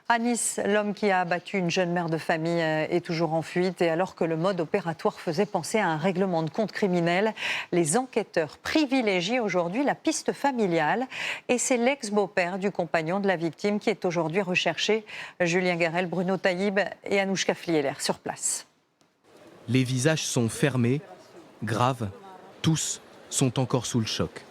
À Nice, l'homme qui a abattu une jeune mère de famille est toujours en fuite. Et alors que le mode opératoire faisait penser à un règlement de compte criminel, les enquêteurs privilégient aujourd'hui la piste familiale. Et c'est l'ex-beau-père du compagnon de la victime qui est aujourd'hui recherché. Julien Garel, Bruno Taïb et Anouchka Flieler sur place. Les visages sont fermés, graves. Tous sont encore sous le choc.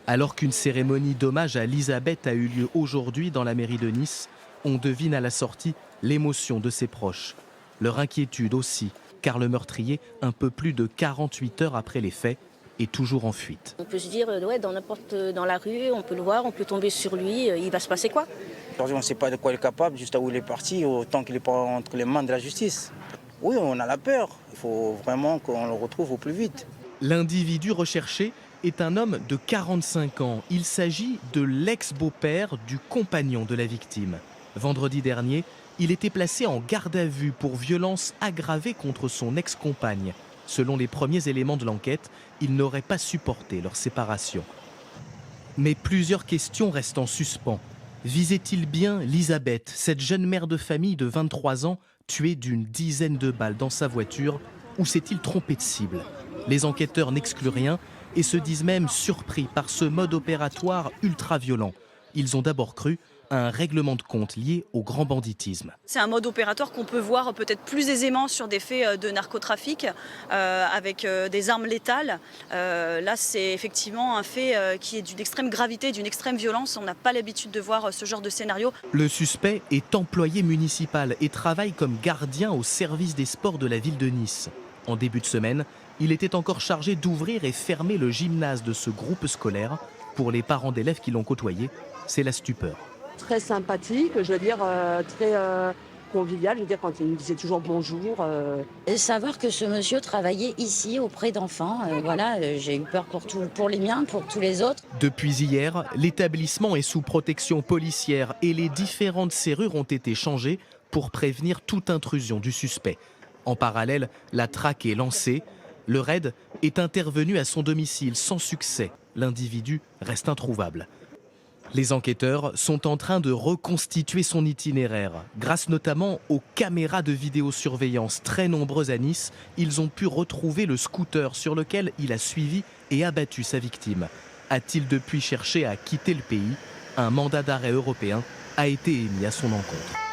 Alors qu'une cérémonie d'hommage à Elisabeth a eu lieu aujourd'hui dans la mairie de Nice, on devine à la sortie l'émotion de ses proches. Leur inquiétude aussi, car le meurtrier, un peu plus de 48 heures après les faits, est toujours en fuite. On peut se dire, ouais, dans la rue, on peut le voir, on peut tomber sur lui, il va se passer quoi? Aujourd'hui, on ne sait pas de quoi il est capable, juste où il est parti, autant qu'il n'est pas entre les mains de la justice. Oui, on a la peur. Il faut vraiment qu'on le retrouve au plus vite. L'individu recherché est un homme de 45 ans. Il s'agit de l'ex-beau-père du compagnon de la victime. Vendredi dernier, il était placé en garde à vue pour violence aggravée contre son ex-compagne. Selon les premiers éléments de l'enquête, il n'aurait pas supporté leur séparation. Mais plusieurs questions restent en suspens. Visait-il bien Elisabeth, cette jeune mère de famille de 23 ans, tuée d'une dizaine de balles dans sa voiture, ou s'est-il trompé de cible? Les enquêteurs n'excluent rien et se disent même surpris par ce mode opératoire ultra-violent. Ils ont d'abord cru à un règlement de compte lié au grand banditisme. C'est un mode opératoire qu'on peut voir peut-être plus aisément sur des faits de narcotrafic avec des armes létales. Là, c'est effectivement un fait qui est d'une extrême gravité, d'une extrême violence. On n'a pas l'habitude de voir ce genre de scénario. Le suspect est employé municipal et travaille comme gardien au service des sports de la ville de Nice. En début de semaine, il était encore chargé d'ouvrir et fermer le gymnase de ce groupe scolaire. Pour les parents d'élèves qui l'ont côtoyé, c'est la stupeur. Très sympathique, je veux dire, très convivial, je veux dire, quand il me disait toujours bonjour. Et savoir que ce monsieur travaillait ici auprès d'enfants, voilà, j'ai eu peur pour les miens, pour tous les autres. Depuis hier, l'établissement est sous protection policière et les différentes serrures ont été changées pour prévenir toute intrusion du suspect. En parallèle, la traque est lancée. Le raid est intervenu à son domicile sans succès. L'individu reste introuvable. Les enquêteurs sont en train de reconstituer son itinéraire. Grâce notamment aux caméras de vidéosurveillance très nombreuses à Nice, ils ont pu retrouver le scooter sur lequel il a suivi et abattu sa victime. A-t-il depuis cherché à quitter le pays? Un mandat d'arrêt européen a été émis à son encontre.